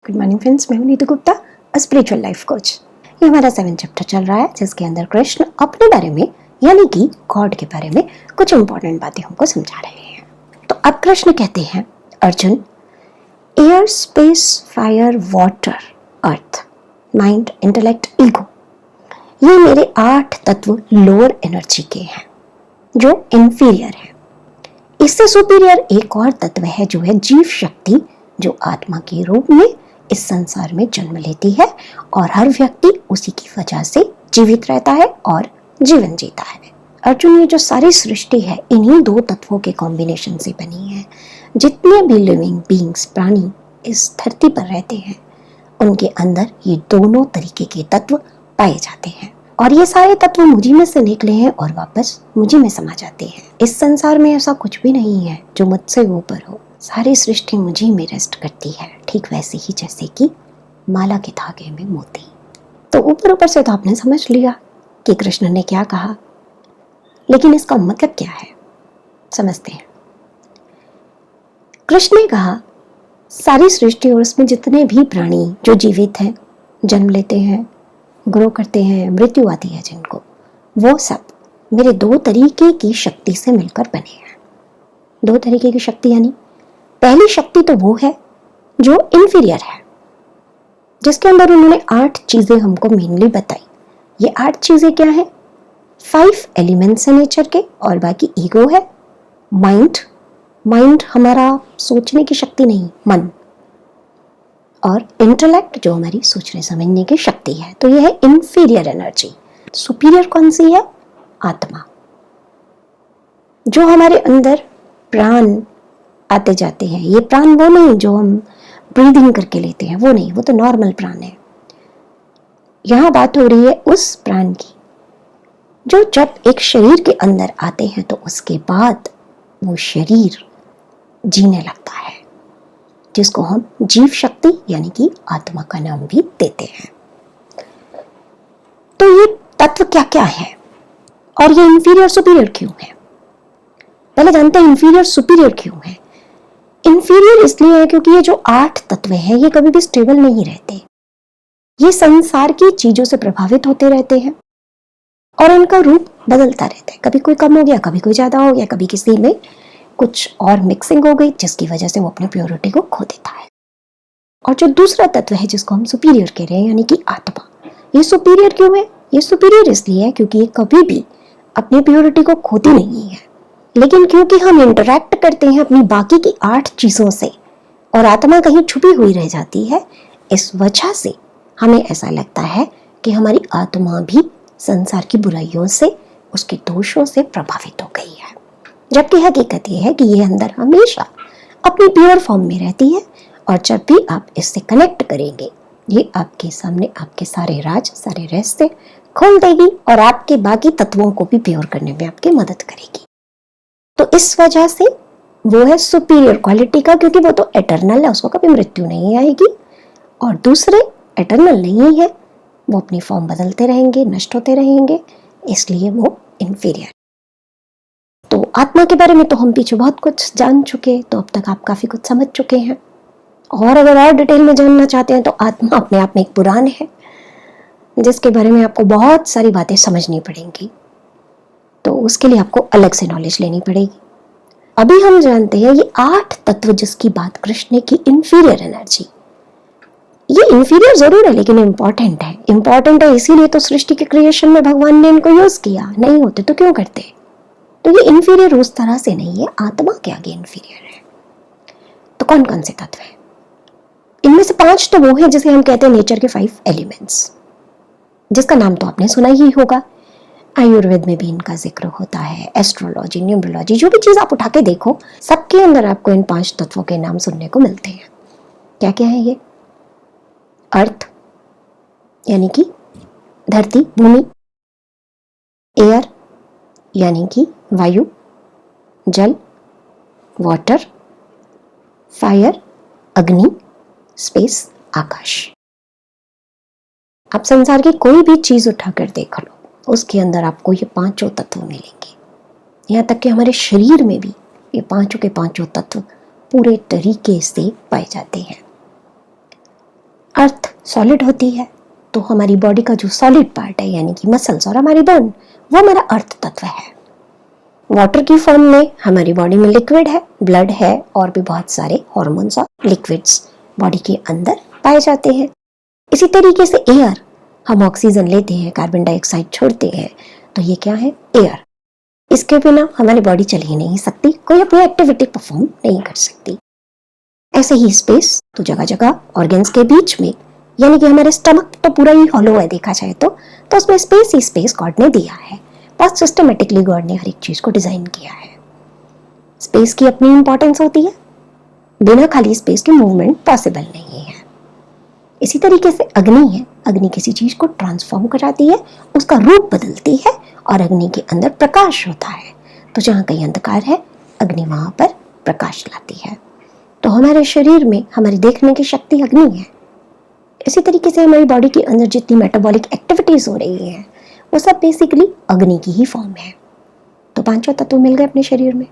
Good morning friends, मैं हूं Neetu Gupta, spiritual life coach. ये हमारा 7 चैप्टर चल रहा है जिसके अंदर कृष्ण अपने बारे में यानी कि गॉड के बारे में कुछ इंपॉर्टेंट बातें हमको समझा रहे हैं। तो अब कृष्ण कहते हैं, Arjun, air, space, fire, water, earth, mind, intellect, ego, ये मेरे 8 तत्व लोअर एनर्जी के हैं जो इंफीरियर है। इससे सुपीरियर एक और तत्व है जो है जीव शक्ति, जो आत्मा के रूप में इस संसार में जन्म लेती है और हर व्यक्ति उसी की वजह से जीवित रहता है और जीवन जीता है। अर्जुन, ये जो सारी सृष्टि है इन्हीं 2 तत्वों के कॉम्बिनेशन से बनी है। जितने भी लिविंग बीइंग्स, प्राणी इस धरती पर रहते हैं उनके अंदर ये दोनों तरीके के तत्व पाए जाते हैं और ये सारे तत्व मुझी में से निकले हैं और वापस मुझी में समा जाते हैं। इस संसार में ऐसा कुछ भी नहीं है जो मुझसे ऊपर हो। सारी सृष्टि मुझी में रेस्ट करती है, ठीक वैसे ही जैसे कि माला के धागे में मोती। तो ऊपर ऊपर से तो आपने समझ लिया कि कृष्ण ने क्या कहा, लेकिन इसका मतलब क्या है समझते हैं। कृष्ण ने कहा सारी सृष्टि और उसमें जितने भी प्राणी जो जीवित हैं, जन्म लेते हैं, ग्रो करते हैं, मृत्यु आती है जिनको, वो सब मेरे 2 तरीके की शक्ति से मिलकर बने हैं। 2 तरीके की शक्ति यानी पहली शक्ति तो वो है जो इंफीरियर है, जिसके अंदर उन्होंने 8 चीजें हमको मेनली बताई। ये 8 चीजें क्या है? 5 एलिमेंट्स है नेचर के और बाकी ईगो है, माइंड हमारा सोचने की शक्ति नहीं, मन, और इंटेलेक्ट जो हमारी सोचने समझने की शक्ति है। तो ये है इंफीरियर एनर्जी। सुपीरियर कौन सी है? आत्मा, जो हमारे अंदर प्राण आते जाते हैं। ये प्राण वो नहीं जो हम ब्रीदिंग करके लेते हैं, वो नहीं, वो तो नॉर्मल प्राण है। यहां बात हो रही है उस प्राण की जो जब एक शरीर के अंदर आते हैं तो उसके बाद वो शरीर जीने लगता है, जिसको हम जीव शक्ति यानी कि आत्मा का नाम भी देते हैं। तो ये तत्व क्या क्या है और ये इंफीरियर सुपीरियर क्यों है? पहले जानते हैं इंफीरियर सुपीरियर क्यों है। इंफीरियर इसलिए है क्योंकि ये जो 8 तत्व हैं ये कभी भी स्टेबल नहीं रहते। ये संसार की चीजों से प्रभावित होते रहते हैं और उनका रूप बदलता रहता है। कभी कोई कम हो गया, कभी कोई ज्यादा हो गया, कभी किसी में कुछ और मिक्सिंग हो गई जिसकी वजह से वो अपनी प्योरिटी को खो देता है। और जो दूसरा तत्व है जिसको हम सुपीरियर कह रहे हैं यानी कि आत्मा, ये सुपीरियर क्यों है? ये सुपीरियर इसलिए है क्योंकि ये कभी भी अपनी प्योरिटी को खोती नहीं है, लेकिन क्योंकि हम इंटरैक्ट करते हैं अपनी बाकी की 8 चीजों से और आत्मा कहीं छुपी हुई रह जाती है, इस वजह से हमें ऐसा लगता है कि हमारी आत्मा भी संसार की बुराइयों से, उसके दोषों से प्रभावित हो गई है। जबकि हकीकत यह है कि ये अंदर हमेशा अपनी प्योर फॉर्म में रहती है और जब भी आप इससे कनेक्ट करेंगे ये आपके सामने आपके सारे राज, सारे रहस्य खोल देगी और आपके बाकी तत्वों को भी प्योर करने में आपकी मदद करेगी। तो इस वजह से वो है सुपीरियर क्वालिटी का, क्योंकि वो तो एटर्नल है, उसको कभी मृत्यु नहीं आएगी। और दूसरे एटर्नल नहीं है, वो अपनी फॉर्म बदलते रहेंगे, नष्ट होते रहेंगे, इसलिए वो इंफीरियर। तो आत्मा के बारे में तो हम पीछे बहुत कुछ जान चुके, तो अब तक आप काफी कुछ समझ चुके हैं। और अगर और डिटेल में जानना चाहते हैं तो आत्मा अपने आप में एक पुराण है जिसके बारे में आपको बहुत सारी बातें समझनी पड़ेंगी, तो उसके लिए आपको अलग से नॉलेज लेनी पड़ेगी। अभी हम जानते हैं ये 8 तत्व जिसकी बात कृष्ण ने की, इंफीरियर एनर्जी, ये इंफीरियर जरूर है लेकिन इंपॉर्टेंट है। इंपॉर्टेंट है इसीलिए तो सृष्टि के क्रिएशन में भगवान ने इनको यूज किया, नहीं होते तो क्यों करते। तो ये इंफीरियर उस तरह से नहीं है, आत्मा के आगे इंफीरियर है। तो कौन कौन से तत्व है? इनमें से 5 तो वो है जिसे हम कहते हैं नेचर के 5 एलिमेंट्स, जिसका नाम तो आपने सुना ही होगा। आयुर्वेद में भी इनका जिक्र होता है, एस्ट्रोलॉजी, न्यूमरोलॉजी, जो भी चीज आप उठा के देखो सबके अंदर आपको इन 5 तत्वों के नाम सुनने को मिलते हैं। क्या क्या है ये? अर्थ यानी कि धरती, भूमि, एयर यानी कि वायु, जल, वाटर, फायर, अग्नि, स्पेस, आकाश। आप संसार की कोई भी चीज उठाकर देख लो, उसके अंदर आपको ये 5 तत्व मिलेंगे। यहाँ तक कि हमारे शरीर में भी ये 5 के 5 तत्व पूरे तरीके से पाए जाते हैं। अर्थ सॉलिड होती है, तो हमारी बॉडी का जो सॉलिड पार्ट है यानी कि मसल्स और हमारी बोन, वो हमारा अर्थ तत्व है। वाटर की फॉर्म में हमारी बॉडी में लिक्विड है, ब्लड है और भी बहुत सारे हॉर्मोन्स और लिक्विड्स बॉडी के अंदर पाए जाते हैं। इसी तरीके से एयर, हम ऑक्सीजन लेते हैं, कार्बन डाइऑक्साइड छोड़ते हैं, तो ये क्या है? एयर। इसके बिना हमारी बॉडी चल ही नहीं सकती, कोई अपनी एक्टिविटी परफॉर्म नहीं कर सकती। ऐसे ही स्पेस, तो जगह जगह ऑर्गन्स के बीच में, यानी कि हमारे स्टमक तो पूरा ही हॉलो है देखा जाए तो उसमें स्पेस ही स्पेस गॉड ने दिया है। बहुत सिस्टमेटिकली गॉड ने हर एक चीज को डिजाइन किया है। स्पेस की अपनी इंपॉर्टेंस होती है, बिना खाली स्पेस के मूवमेंट पॉसिबल नहीं है। इसी तरीके से अग्नि है, अग्नि किसी चीज को ट्रांसफॉर्म कराती है, उसका रूप बदलती है और अग्नि के अंदर प्रकाश होता है। तो जहाँ कहीं अंधकार है, अग्नि वहां पर प्रकाश लाती है। तो हमारे शरीर में हमारी देखने की शक्ति अग्नि है। इसी तरीके से हमारी बॉडी के अंदर जितनी मेटाबॉलिक एक्टिविटीज हो रही हैं, वो सब बेसिकली अग्नि की ही फॉर्म है। तो पांचों तत्व मिल गए अपने शरीर में।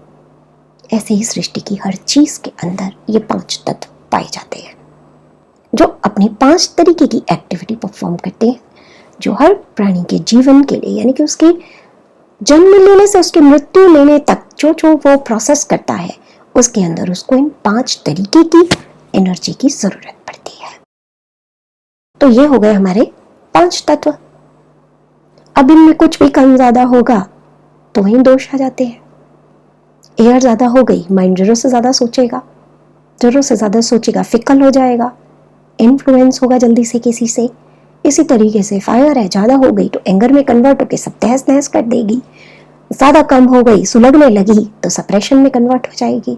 ऐसे ही सृष्टि की हर चीज के अंदर ये 5 तत्व पाए जाते हैं, जो अपनी 5 तरीके की एक्टिविटी परफॉर्म करते हैं, जो हर प्राणी के जीवन के लिए, यानी कि उसकी जन्म लेने से उसकी मृत्यु लेने तक जो जो वो प्रोसेस करता है, उसके अंदर उसको इन 5 तरीके की एनर्जी की जरूरत पड़ती है। तो ये हो गए हमारे 5 तत्व। अब इनमें कुछ भी कम ज्यादा होगा तो वहीं दोष आ जाते हैं। एयर ज्यादा हो गई, माइंड जरूरत से ज्यादा सोचेगा, जरूरत से ज्यादा सोचेगा, फिकल हो जाएगा, इन्फ्लुएंस होगा जल्दी से किसी से। इसी तरीके से फायर है, ज्यादा हो गई तो एंगर में कन्वर्ट होकर सब तहस नहस कर देगी। ज्यादा कम हो गई, सुलगने लगी तो सप्रेशन में कन्वर्ट हो जाएगी।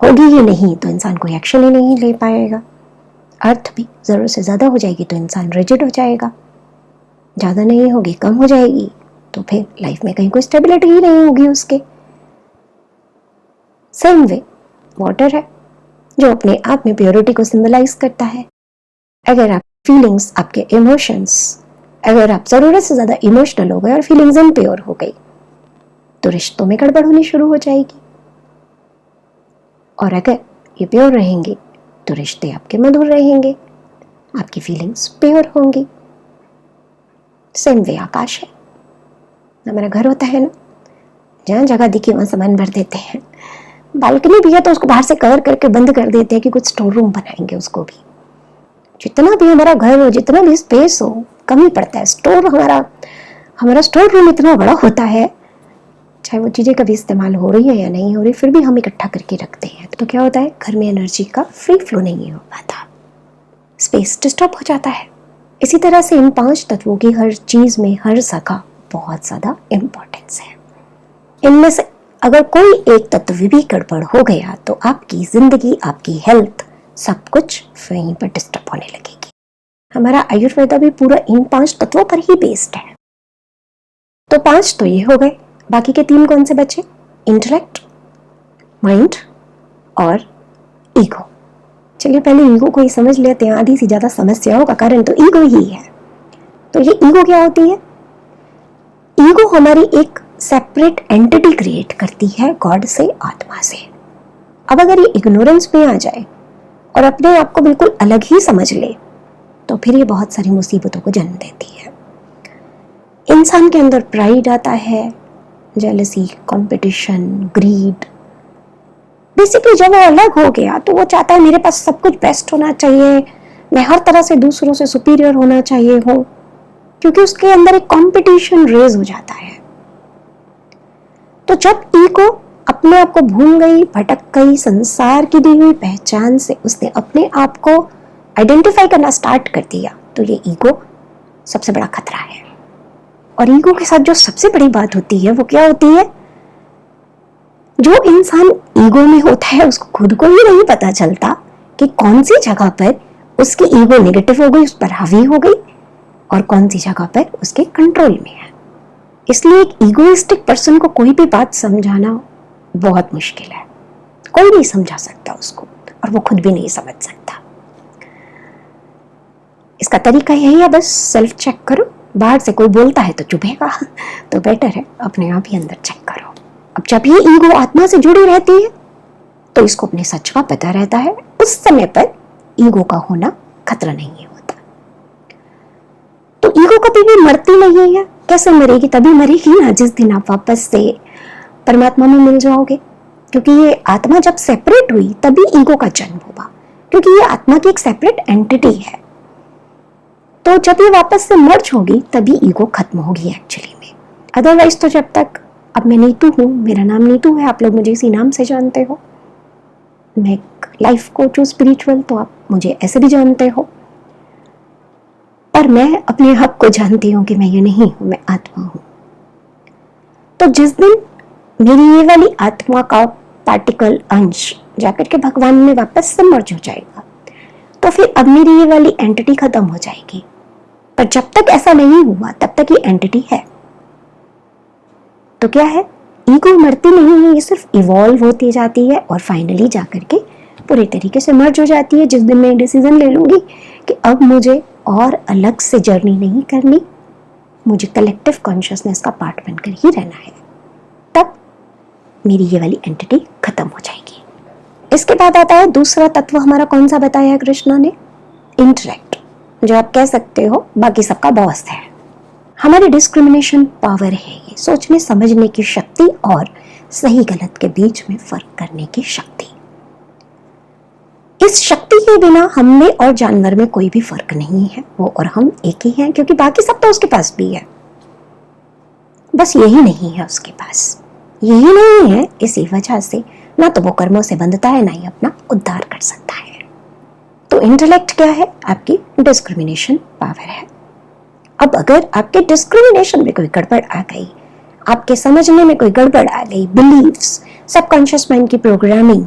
होगी ही नहीं तो इंसान कोई एक्शन ही नहीं ले पाएगा। अर्थ भी जरूरत से ज्यादा हो जाएगी तो इंसान रिजिड हो जाएगा, ज्यादा नहीं होगी, कम हो जाएगी तो फिर लाइफ में कहीं कोई स्टेबिलिटी ही नहीं होगी उसके। सेम वे वाटर है, जो अपने आप में प्योरिटी को सिंबलाइज करता है। अगर आप फीलिंग्स, आपके इमोशंस, अगर आप जरूरत से ज्यादा इमोशनल हो गए और फीलिंग्स इम्प्योर हो गई तो रिश्तों में गड़बड़ होनी शुरू हो जाएगी। और अगर ये प्योर रहेंगे तो रिश्ते आपके मधुर रहेंगे, आपकी फीलिंग्स प्योर होंगी। सेम वे आकाश है, हमारा घर होता है ना, जहाँ जगह दिखी वहां सामान भर देते हैं। बालकनी भी है तो उसको बाहर से कवर करके बंद कर देते हैं कि कुछ स्टोर रूम बनाएंगे उसको भी। जितना भी हमारा घर हो, जितना भी स्पेस हो, कमी पड़ता है। स्टोर हमारा स्टोर रूम इतना बड़ा होता है, चाहे वो चीजें कभी इस्तेमाल हो रही है या नहीं हो रही, फिर भी हम इकट्ठा करके रखते हैं। तो क्या होता है, घर में एनर्जी का फ्री फ्लो नहीं हो पाता, स्पेस डिस्टर्ब हो जाता है। इसी तरह से इन 5 तत्वों की हर चीज में, हर जगह बहुत ज्यादा इंपॉर्टेंस है। इनमें से अगर कोई एक तत्व भी गड़बड़ हो गया तो आपकी जिंदगी, आपकी हेल्थ, सब कुछ वहीं पर डिस्टर्ब होने लगेगी। हमारा आयुर्वेदा भी पूरा इन 5 तत्वों पर ही बेस्ड है। तो 5 तो ये हो गए, बाकी के 3 कौन से बचे? इंटेलेक्ट, माइंड और ईगो। चलिए पहले ईगो को ही समझ लेते हैं। आधी से ज्यादा समस्याओं का कारण तो ईगो ही है। तो ये ईगो क्या होती है? ईगो हमारी एक सेपरेट एंटिटी क्रिएट करती है गॉड से, आत्मा से। अब अगर ये इग्नोरेंस में आ जाए और अपने आप को बिल्कुल अलग ही समझ ले तो फिर ये बहुत सारी मुसीबतों को जन्म देती है। इंसान के अंदर प्राइड आता है, जेलसी, कंपटीशन, ग्रीड। बेसिकली जब वो अलग हो गया तो वो चाहता है मेरे पास सब कुछ बेस्ट होना चाहिए, मैं हर तरह से दूसरों से सुपीरियर होना चाहिए हूं, क्योंकि उसके अंदर एक कंपटीशन रेज हो जाता है। तो जब ईगो अपने आप को भूल गई, भटक गई, संसार की दी हुई पहचान से उसने अपने आप को आइडेंटिफाई करना स्टार्ट कर दिया, तो ये ईगो सबसे बड़ा खतरा है। और ईगो के साथ जो सबसे बड़ी बात होती है वो क्या होती है? जो इंसान ईगो में होता है उसको खुद को ही नहीं पता चलता कि कौन सी जगह पर उसकी ईगो नेगेटिव हो गई, उस पर हावी हो गई, और कौन सी जगह पर उसके कंट्रोल में है। इसलिए एक ईगोइस्टिक पर्सन को कोई भी बात समझाना बहुत मुश्किल है। कोई नहीं समझा सकता उसको, और वो खुद भी नहीं समझ सकता। इसका तरीका यही है, बस सेल्फ चेक करो। बाहर से कोई बोलता है तो चुभेगा, तो बेटर है अपने आप ही अंदर चेक करो। अब जब ये ईगो आत्मा से जुड़ी रहती है तो इसको अपने सच का पता रहता है, उस समय पर ईगो का होना खतरा नहीं होता। तो ईगो कभी भी मरती नहीं है। कैसे मरेगी? तभी मरेगी ना जिस दिन आप वापस से परमात्मा में मिल जाओगे, क्योंकि ये आत्मा जब सेपरेट हुई तभी ईगो का जन्म हुआ, क्योंकि ये आत्मा की एक सेपरेट एंटिटी है। तो जब ये वापस से मर्ज होगी तभी ईगो खत्म होगी एक्चुअली में। अदरवाइज तो जब तक, अब मैं नीतू हूँ, मेरा नाम नीतू है, आप लोग मुझे इसी नाम से जानते हो, मैं एक लाइफ कोच हूँ स्पिरिचुअल, तो आप मुझे ऐसे भी जानते हो, पर मैं अपने आप को जानती हूँ कि मैं ये नहीं हूँ, मैं आत्मा हूँ। तो जिस दिन मेरी ये वाली आत्मा का पार्टिकल अंश जाकर के भगवान में वापस से मर्ज हो जाएगा, तो फिर अब मेरी ये वाली एंटिटी खत्म हो जाएगी। पर जब तक ऐसा नहीं हुआ तब तक ये एंटिटी है। तो क्या है? ईगो मरती नहीं है, ये सिर्फ इवॉल्व होती जाती है और फाइनली जाकर के पूरे तरीके से मर्ज हो जाती है। जिस दिन मैं डिसीजन ले लूंगी कि अब मुझे और अलग से जर्नी नहीं करनी, मुझे कलेक्टिव कॉन्शियसनेस का पार्ट बनकर ही रहना है, तब मेरी ये वाली एंटिटी खत्म हो जाएगी। इसके बाद आता है दूसरा तत्व हमारा, कौन सा बताया है कृष्णा ने? इंटेलेक्ट, जो आप कह सकते हो बाकी सबका बॉस है। हमारी डिस्क्रिमिनेशन पावर है, ये सोचने समझने की शक्ति और सही गलत के बीच में फर्क करने की शक्ति। इस शक्ति के बिना हम में और जानवर में कोई भी फर्क नहीं है, वो और हम एक ही हैं, क्योंकि बाकी सब तो उसके पास भी है, बस यही नहीं है उसके पास। यही नहीं है, इसी वजह से ना तो वो कर्मों से बंधता है, ना ही अपना उद्धार कर सकता है। तो इंटेलेक्ट क्या है? आपकी डिस्क्रिमिनेशन पावर है। अब अगर आपके डिस्क्रिमिनेशन में कोई गड़बड़ आ गई, आपके समझने में कोई गड़बड़ आ गई, बिलीव्स, सबकॉन्शियस माइंड की प्रोग्रामिंग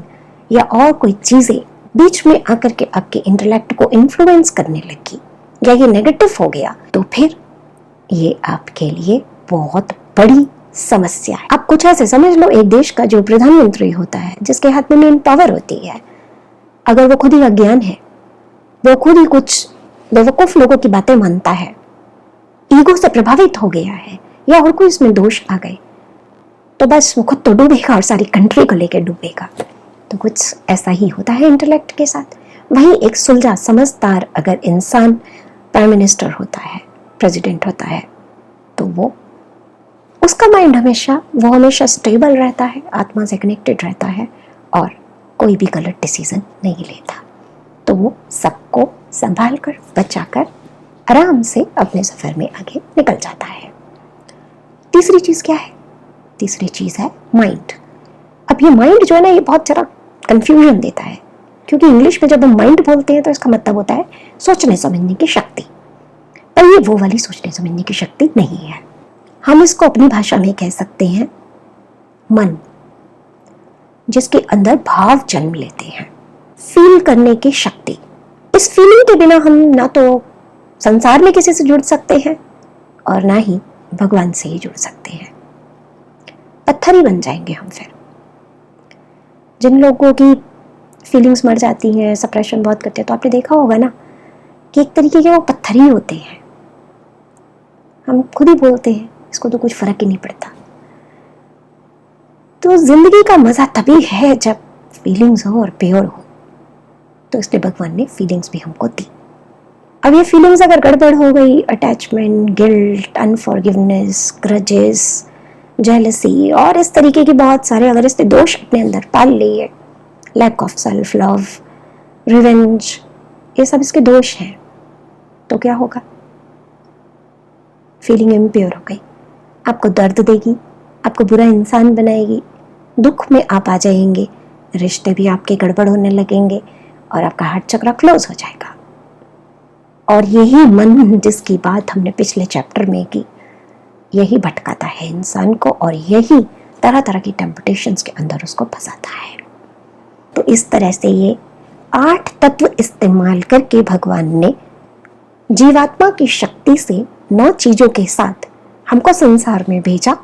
या और कोई चीजें बीच में आकर के आपके इंटेलेक्ट को इन्फ्लुएंस करने लगी, या ये नेगेटिव हो गया, तो फिर ये आपके लिए बहुत बड़ी समस्या है। आप कुछ ऐसे समझ लो, एक देश का जो प्रधानमंत्री होता है, जिसके हाथ में मेन पावर होती है, अगर वो खुद ही अज्ञान है, वो खुद ही कुछ बेवकूफ लोगों की बातें मानता है, ईगो से प्रभावित हो गया है, या और कोई इसमें दोष आ गए, तो बस वो खुद तो डूबेगा और सारी कंट्री को लेकर डूबेगा। तो कुछ ऐसा ही होता है इंटेलेक्ट के साथ। वही एक सुलझा समझदार अगर इंसान प्राइम मिनिस्टर होता है, प्रेसिडेंट होता है, तो वो उसका माइंड हमेशा स्टेबल रहता है, आत्मा से कनेक्टेड रहता है और कोई भी गलत डिसीजन नहीं लेता। तो वो सबको संभाल कर, बचाकर आराम से अपने सफर में आगे निकल जाता है। तीसरी चीज क्या है? तीसरी चीज है माइंड। अब ये माइंड जो है ना, ये बहुत जरा कंफ्यूजन देता है, क्योंकि इंग्लिश में जब हम माइंड बोलते हैं तो इसका मतलब होता है सोचने समझने की शक्ति, पर ये वो वाली सोचने समझने की शक्ति नहीं है। हम इसको अपनी भाषा में कह सकते हैं मन, जिसके अंदर भाव जन्म लेते हैं, फील करने की शक्ति। इस फीलिंग के बिना हम ना तो संसार में किसी से जुड़ सकते हैं और ना ही भगवान से ही जुड़ सकते हैं। पत्थर ही बन जाएंगे हम फिर। जिन लोगों की फीलिंग्स मर जाती हैं, सप्रेशन बहुत करते हैं, तो आपने देखा होगा ना कि एक तरीके के वो पत्थर ही होते हैं। हम खुद ही बोलते हैं इसको तो कुछ फर्क ही नहीं पड़ता। तो जिंदगी का मजा तभी है जब फीलिंग्स हो और प्योर हो। तो इसलिए भगवान ने फीलिंग्स भी हमको दी। अब ये फीलिंग्स अगर गड़बड़ हो गई, अटैचमेंट, गिल्ट, अनफॉरगिवनेस, ग्रजेस, जेलसी और इस तरीके के बहुत सारे अगर इसने दोष अपने अंदर पाल लिए, lack of self love, revenge, ये सब इसके दोष हैं, तो क्या होगा? फीलिंग इम्प्योर हो गई, आपको दर्द देगी, आपको बुरा इंसान बनाएगी, दुख में आप आ जाएंगे, रिश्ते भी आपके गड़बड़ होने लगेंगे और आपका हार्ट चक्र क्लोज हो जाएगा। और यही मन जिसकी बात हमने पिछले चैप्टर में की, यही भटकाता है इंसान को और यही तरह तरह की टेम्पटेशंस के अंदर उसको फंसाता है। तो इस तरह से ये 8 तत्व इस्तेमाल करके भगवान ने जीवात्मा की शक्ति से 9 चीजों के साथ हमको संसार में भेजा,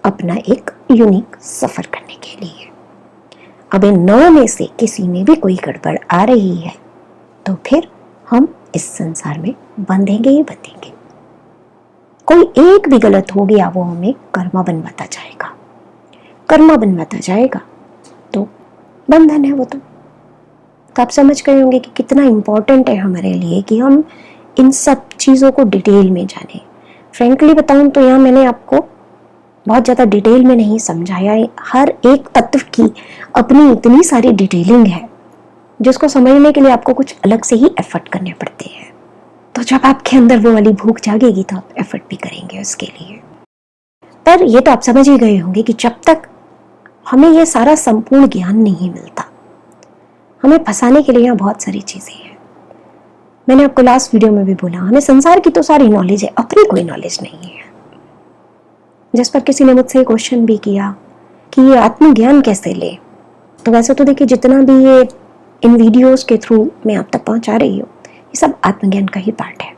अपना एक यूनिक सफर करने के लिए। अब इन 9 में से किसी में भी कोई गड़बड़ आ रही है तो फिर हम इस संसार में बंधेंगे ही बंधेंगे। कोई एक भी गलत हो गया वो हमें कर्मा बनवाता जाएगा, कर्मा बनवाता जाएगा, तो बंधन है वो। तो तो आप समझ गए होंगे कि कितना इम्पोर्टेंट है हमारे लिए कि हम इन सब चीज़ों को डिटेल में जानें। फ्रेंकली बताऊं तो यहाँ मैंने आपको बहुत ज़्यादा डिटेल में नहीं समझाया है। हर एक तत्व की अपनी इतनी सारी डिटेलिंग है जिसको समझने के लिए आपको कुछ अलग से ही एफर्ट करने पड़ते हैं। तो जब आपके अंदर वो वाली भूख जागेगी तो आप एफर्ट भी करेंगे उसके लिए। पर ये तो आप समझ ही गए होंगे कि जब तक हमें ये सारा संपूर्ण ज्ञान नहीं मिलता, हमें फंसाने के लिए यहाँ बहुत सारी चीज़ें हैं। मैंने आपको लास्ट वीडियो में भी बोला, हमें संसार की तो सारी नॉलेज है, अपनी कोई नॉलेज नहीं है। जिस पर किसी ने मुझसे क्वेश्चन भी किया कि ये आत्मज्ञान कैसे ले, तो वैसे तो देखिए जितना भी ये इन वीडियोस के थ्रू मैं आप तक पहुंचा रही हूँ, ये सब आत्मज्ञान का ही पार्ट है।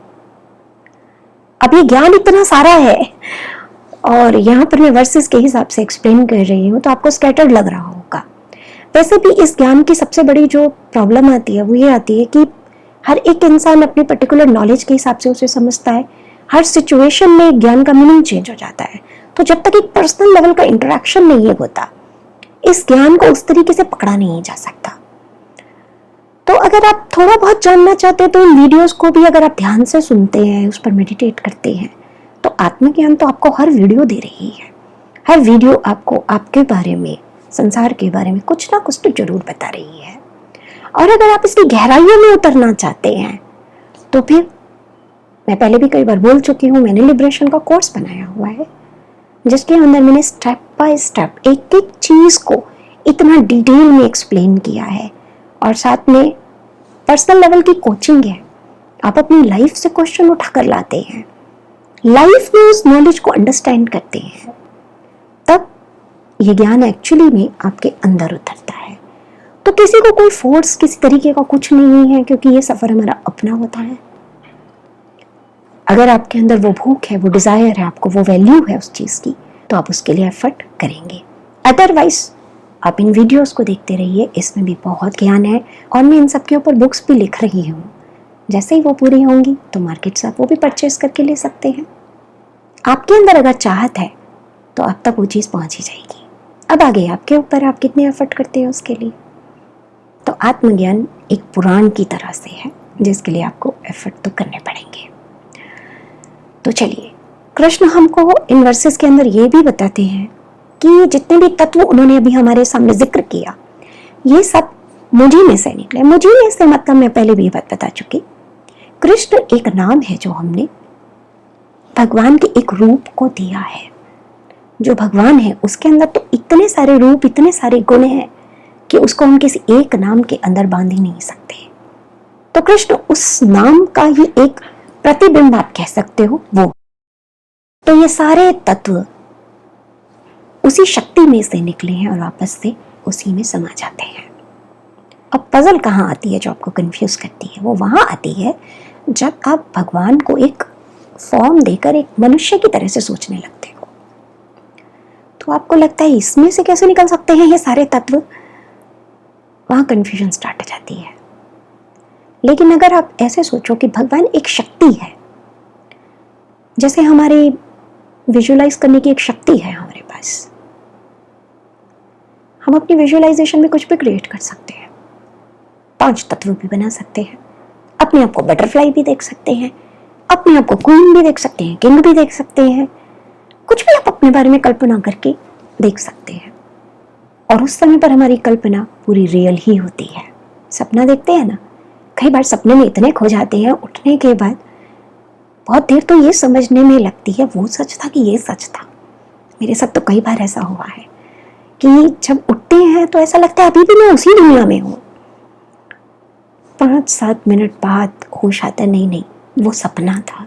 अब ये ज्ञान इतना सारा है और यहाँ पर मैं वर्सेस के हिसाब से एक्सप्लेन कर रही हूँ तो आपको स्कैटर्ड लग रहा होगा। वैसे भी इस ज्ञान की सबसे बड़ी जो प्रॉब्लम आती है वो ये आती है कि हर एक इंसान अपनी पर्टिकुलर नॉलेज के हिसाब से उसे समझता है। हर सिचुएशन में ज्ञान का मीनिंग चेंज हो जाता है। तो जब तक एक पर्सनल लेवल का इंटरेक्शन नहीं होता, इस ज्ञान को उस तरीके से पकड़ा नहीं जा सकता। तो अगर आप थोड़ा बहुत जानना चाहते हैं तो इन वीडियोस को भी अगर आप ध्यान से सुनते हैं, उस पर मेडिटेट करते हैं, तो आत्मज्ञान तो आपको हर वीडियो दे रही है। हर वीडियो आपको आपके बारे में, संसार के बारे में कुछ ना कुछ तो जरूर बता रही है। और अगर आप इसकी गहराइयों में उतरना चाहते हैं तो फिर मैं पहले भी कई बार बोल चुकी हूँ, मैंने लिबरेशन का कोर्स बनाया हुआ है जिसके अंदर मैंने स्टेप बाय स्टेप एक एक चीज को इतना डिटेल में एक्सप्लेन किया है। और साथ में पर्सनल लेवल की कोचिंग है। आप अपनी लाइफ से क्वेश्चन उठाकर लाते हैं, लाइफ में उस नॉलेज को अंडरस्टैंड करते हैं, तब ये ज्ञान एक्चुअली में आपके अंदर उतरता है। तो किसी को कोई फोर्स किसी तरीके का कुछ नहीं है, क्योंकि ये सफर हमारा अपना होता है। अगर आपके अंदर वो भूख है, वो डिजायर है, आपको वो वैल्यू है उस चीज की, तो आप उसके लिए एफर्ट करेंगे। अदरवाइज आप इन वीडियोस को देखते रहिए, इसमें भी बहुत ज्ञान है और मैं इन सब के ऊपर बुक्स भी लिख रही हूँ। जैसे ही वो पूरी होंगी तो मार्केट से आप वो भी परचेज करके ले सकते हैं। आपके अंदर अगर चाहत है तो आप तक वो चीज़ पहुंच ही जाएगी। अब आगे आपके ऊपर, आप कितने एफर्ट करते हैं उसके लिए। तो आत्मज्ञान एक पुराण की तरह से है जिसके लिए आपको एफर्ट तो करने पड़ेंगे। तो चलिए, कृष्ण हमको इन वर्सेस के अंदर ये भी बताते हैं कि जितने भी तत्व उन्होंने अभी हमारे सामने जिक्र किया, ये सब मुझी में से निकले। मुझी में से मतलब मैं पहले भी ये बात बता चुकी, कृष्ण एक नाम है जो हमने भगवान के एक रूप को दिया है। जो भगवान है उसके अंदर तो इतने सारे रूप, इतने सारे गुण हैं कि उसको हम किसी एक नाम के अंदर बांध ही नहीं सकते। तो कृष्ण उस नाम का ही एक प्रतिबिंब आप कह सकते हो वो। तो ये सारे तत्व उसी शक्ति में से निकले हैं और वापस से उसी में समा जाते हैं। अब पजल कहाँ आती है जो आपको कंफ्यूज करती है? वो वहां आती है जब आप भगवान को एक फॉर्म देकर एक मनुष्य की तरह से सोचने लगते हो। तो आपको लगता है इसमें से कैसे निकल सकते हैं ये सारे तत्व, वहां कंफ्यूजन स्टार्ट हो जाती है। लेकिन अगर आप ऐसे सोचो कि भगवान एक शक्ति है, जैसे हमारे विजुअलाइज करने की एक शक्ति है हमारे पास, हम अपनी विजुअलाइजेशन में कुछ भी क्रिएट कर सकते हैं। 5 तत्व भी बना सकते हैं, अपने आप को बटरफ्लाई भी देख सकते हैं, अपने आप को क्वीन भी देख सकते हैं, किंग भी देख सकते हैं, कुछ भी आप अपने बारे में कल्पना करके देख सकते हैं। और उस समय पर हमारी कल्पना पूरी रियल ही होती है। सपना देखते हैं ना, कई बार सपने में इतने खो जाते हैं, उठने के बाद बहुत देर तो ये समझने में लगती है वो सच था कि ये सच था। मेरे साथ तो कई बार ऐसा हुआ है कि जब उठते हैं तो ऐसा लगता है अभी भी मैं उसी दुनिया में हूँ। 5-7 मिनट बाद होश आता है, नहीं वो सपना था।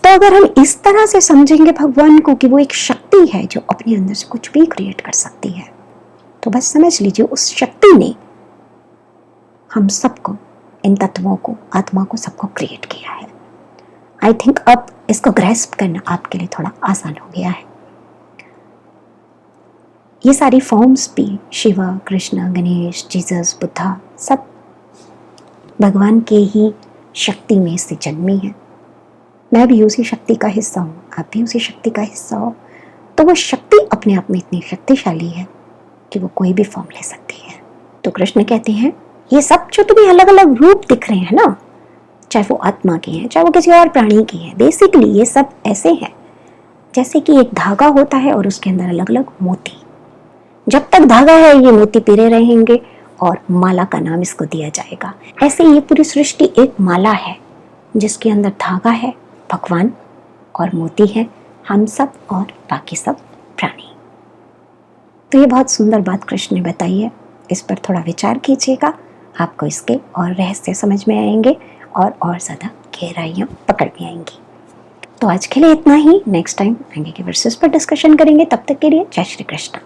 तो अगर हम इस तरह से समझेंगे भगवान को कि वो एक शक्ति है जो अपने अंदर से कुछ भी क्रिएट कर सकती है, तो बस समझ लीजिए उस शक्ति ने हम सबको, इन तत्वों को, आत्मा को, सबको क्रिएट किया है। आई थिंक अब इसको ग्रैस्प करना आपके लिए थोड़ा आसान हो गया है। ये सारी फॉर्म्स भी, शिवा, कृष्ण, गणेश, जीसस, बुद्धा, सब भगवान के ही शक्ति में से जन्मी है। मैं भी उसी शक्ति का हिस्सा हूँ, आप भी उसी शक्ति का हिस्सा हो। तो वो शक्ति अपने आप में इतनी शक्तिशाली है कि वो कोई भी फॉर्म ले सकती है। तो कृष्ण कहते हैं ये सब जो तुम्हें अलग अलग रूप दिख रहे हैं ना, चाहे वो आत्मा के हैं चाहे वो किसी और प्राणी की है, बेसिकली ये सब ऐसे हैं जैसे कि एक धागा होता है और उसके अंदर अलग अलग मोती। जब तक धागा है ये मोती पिरे रहेंगे और माला का नाम इसको दिया जाएगा। ऐसे ये पूरी सृष्टि एक माला है जिसके अंदर धागा है, भगवान, और मोती है हम सब और बाकी सब प्राणी। तो ये बहुत सुंदर बात कृष्ण ने बताई है, इस पर थोड़ा विचार कीजिएगा, आपको इसके और रहस्य समझ में आएंगे और ज़्यादा गहराइयाँ पकड़ में आएंगी। तो आज के लिए इतना ही, नेक्स्ट टाइम आगे के वर्सेस पर डिस्कशन करेंगे। तब तक के लिए जय श्री कृष्ण।